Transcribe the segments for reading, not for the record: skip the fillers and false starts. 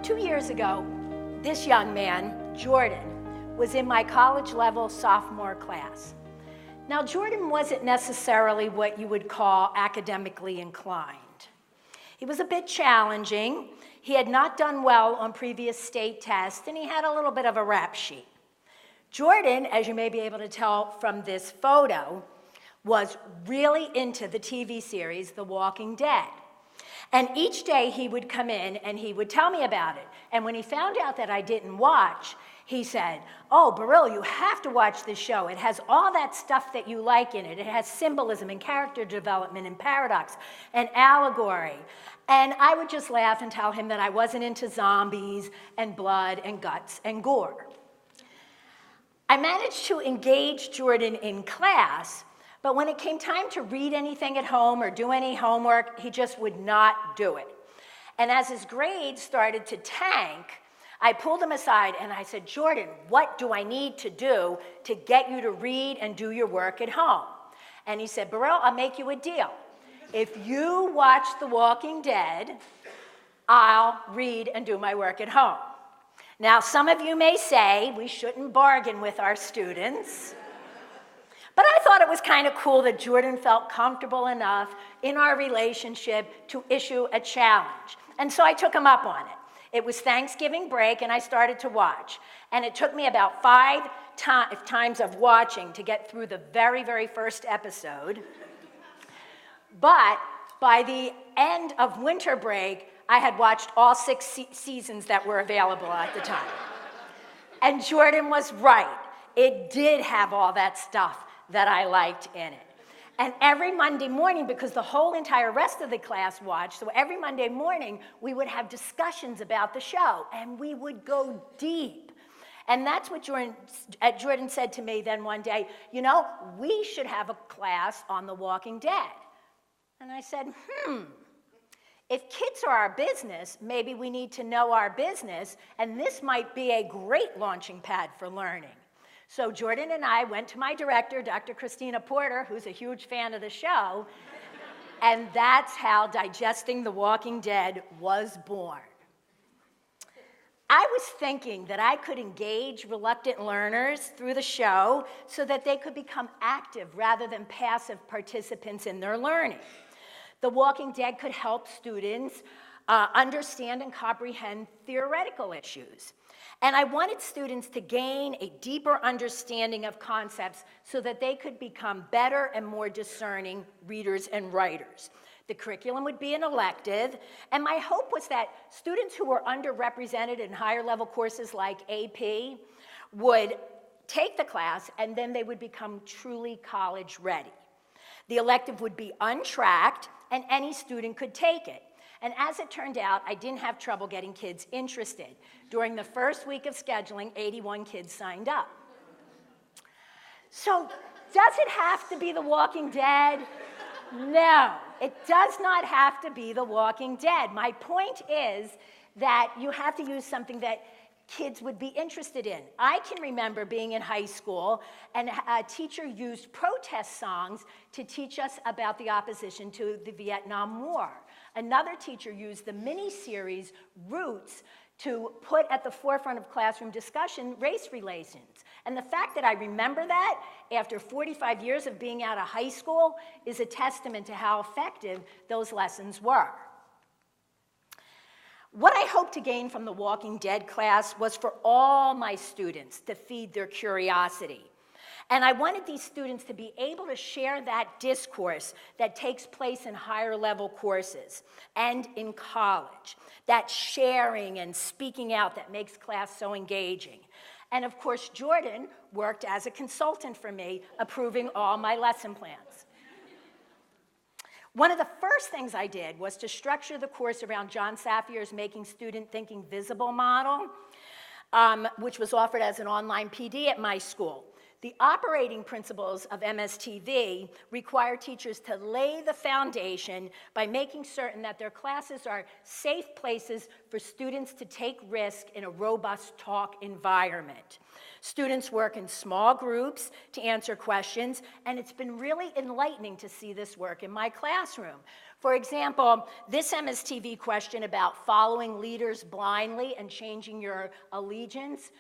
2 years ago, this young man, Jordan, was in my college-level sophomore class. Now, Jordan wasn't necessarily what you would call academically inclined. He was a bit challenging. He had not done well on previous state tests, and he had a little bit of a rap sheet. Jordan, as you may be able to tell from this photo, was really into the TV series The Walking Dead. And each day he would come in and he would tell me about it. And when he found out that I didn't watch, he said, "Oh, Barile, you have to watch this show. It has all that stuff that you like in it. It has symbolism and character development and paradox and allegory." And I would just laugh and tell him that I wasn't into zombies and blood and guts and gore. I managed to engage Jordan in class, but when it came time to read anything at home or do any homework, he just would not do it. And as his grades started to tank, I pulled him aside and I said, "Jordan, what do I need to do to get you to read and do your work at home?" And he said, "Barile, I'll make you a deal. If you watch The Walking Dead, I'll read and do my work at home." Now, some of you may say we shouldn't bargain with our students. But I thought it was kind of cool that Jordan felt comfortable enough in our relationship to issue a challenge. And so I took him up on it. It was Thanksgiving break, and I started to watch. And it took me about 5 times of watching to get through the very, very first episode. But by the end of winter break, I had watched all 6 seasons that were available at the time. And Jordan was right. It did have all that stuff that I liked in it. And every Monday morning, because the whole entire rest of the class watched, so every Monday morning, we would have discussions about the show, and we would go deep. And that's what Jordan said to me then one day, "You know, we should have a class on The Walking Dead." And I said, if kids are our business, maybe we need to know our business, and this might be a great launching pad for learning. So Jordan and I went to my director, Dr. Christina Porter, who's a huge fan of the show, and that's how Digesting The Walking Dead was born. I was thinking that I could engage reluctant learners through the show so that they could become active rather than passive participants in their learning. The Walking Dead could help students understand and comprehend theoretical issues. And I wanted students to gain a deeper understanding of concepts so that they could become better and more discerning readers and writers. The curriculum would be an elective, and my hope was that students who were underrepresented in higher level courses like AP would take the class, and then they would become truly college ready. The elective would be untracked, and any student could take it. And as it turned out, I didn't have trouble getting kids interested. During the first week of scheduling, 81 kids signed up. So, does it have to be The Walking Dead? No, it does not have to be The Walking Dead. My point is that you have to use something that kids would be interested in. I can remember being in high school, and a teacher used protest songs to teach us about the opposition to the Vietnam War. Another teacher used the mini-series Roots to put at the forefront of classroom discussion race relations. And the fact that I remember that after 45 years of being out of high school is a testament to how effective those lessons were. What I hoped to gain from the Walking Dead class was for all my students to feed their curiosity. And I wanted these students to be able to share that discourse that takes place in higher level courses and in college, that sharing and speaking out that makes class so engaging. And of course, Jordan worked as a consultant for me, approving all my lesson plans. One of the first things I did was to structure the course around John Saffier's Making Student Thinking Visible model, which was offered as an online PD at my school. The operating principles of MSTV require teachers to lay the foundation by making certain that their classes are safe places for students to take risk in a robust talk environment. Students work in small groups to answer questions, and it's been really enlightening to see this work in my classroom. For example, this MSTV question about following leaders blindly and changing your allegiance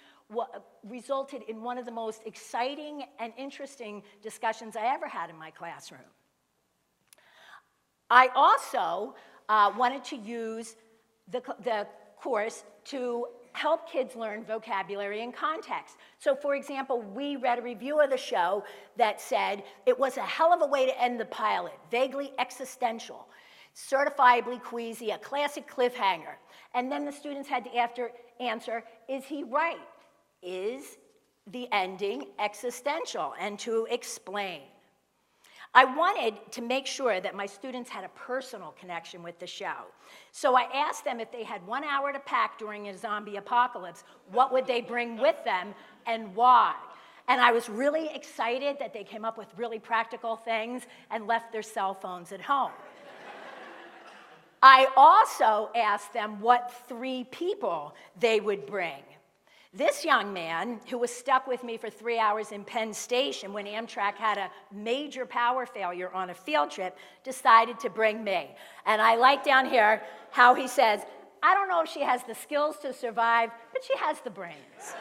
resulted in one of the most exciting and interesting discussions I ever had in my classroom. I also wanted to use the course to help kids learn vocabulary and context. So for example, we read a review of the show that said it was a hell of a way to end the pilot, vaguely existential, certifiably queasy, a classic cliffhanger. And then the students had to answer, is he right? Is the ending existential? And to explain. I wanted to make sure that my students had a personal connection with the show. So I asked them if they had 1 hour to pack during a zombie apocalypse, what would they bring with them and why? And I was really excited that they came up with really practical things and left their cell phones at home. I also asked them what 3 people they would bring. This young man, who was stuck with me for 3 hours in Penn Station when Amtrak had a major power failure on a field trip, decided to bring me. And I like down here how he says, I don't know if she has the skills to survive, but she has the brains.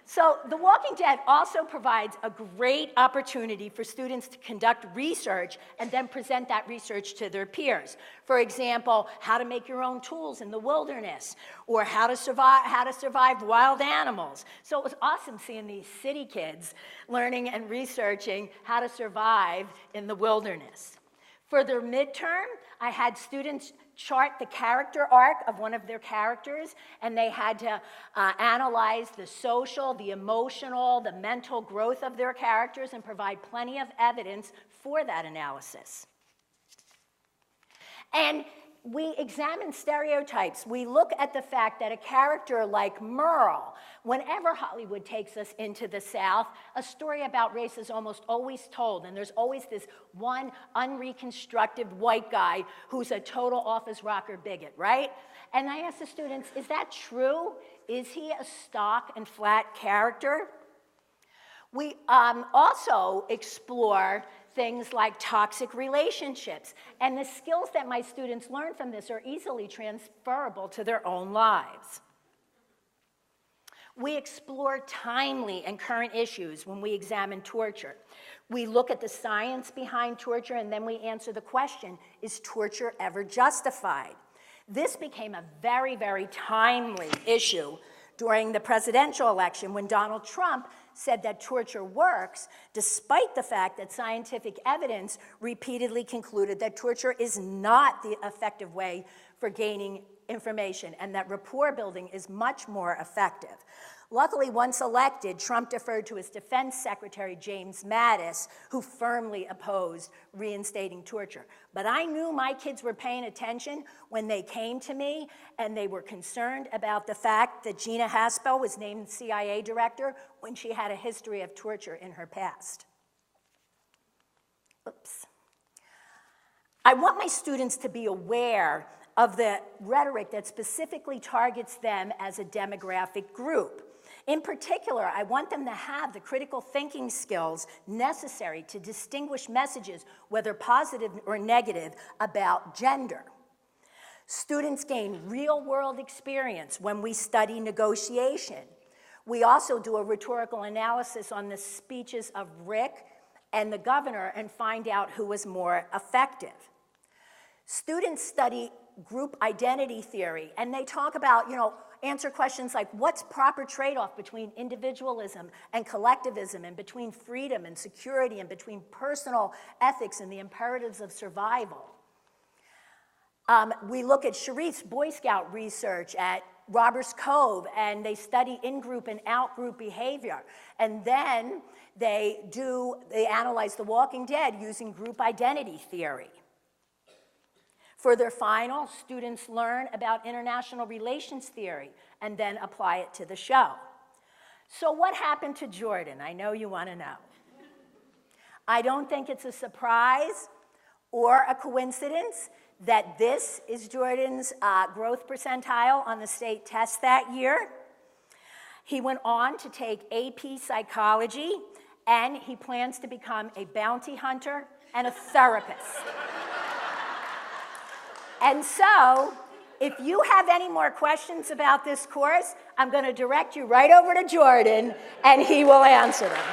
So The Walking Dead also provides a great opportunity for students to conduct research and then present that research to their peers. For example, how to make your own tools in the wilderness, or how to survive wild animals. So it was awesome seeing these city kids learning and researching how to survive in the wilderness. For their midterm, I had students chart the character arc of one of their characters, and they had to analyze the social, the emotional, the mental growth of their characters and provide plenty of evidence for that analysis. And we examine stereotypes. We look at the fact that a character like Merle, whenever Hollywood takes us into the South, a story about race is almost always told, and there's always this one unreconstructed white guy who's a total office rocker bigot, right? And I ask the students, is that true? Is he a stock and flat character? We also explore things like toxic relationships, and the skills that my students learn from this are easily transferable to their own lives. We explore timely and current issues when we examine torture. We look at the science behind torture, and then we answer the question, is torture ever justified? This became a very, very timely issue during the presidential election when Donald Trump said that torture works, despite the fact that scientific evidence repeatedly concluded that torture is not the effective way for gaining information and that rapport building is much more effective. Luckily, once elected, Trump deferred to his defense secretary, James Mattis, who firmly opposed reinstating torture. But I knew my kids were paying attention when they came to me, and they were concerned about the fact that Gina Haspel was named CIA director when she had a history of torture in her past. Oops. I want my students to be aware of the rhetoric that specifically targets them as a demographic group. In particular, I want them to have the critical thinking skills necessary to distinguish messages, whether positive or negative, about gender. Students gain real-world experience when we study negotiation. We also do a rhetorical analysis on the speeches of Rick and the governor and find out who was more effective. Students study group identity theory, and they talk about, answer questions like, what's proper trade-off between individualism and collectivism, and between freedom and security, and between personal ethics and the imperatives of survival? We look at Sharif's Boy Scout research at Robbers Cove, and they study in-group and out-group behavior. And then they analyze The Walking Dead using group identity theory. For their final, students learn about international relations theory and then apply it to the show. So what happened to Jordan? I know you want to know. I don't think it's a surprise or a coincidence that this is Jordan's growth percentile on the state test that year. He went on to take AP Psychology, and he plans to become a bounty hunter and a therapist. And so, if you have any more questions about this course, I'm going to direct you right over to Jordan, and he will answer them.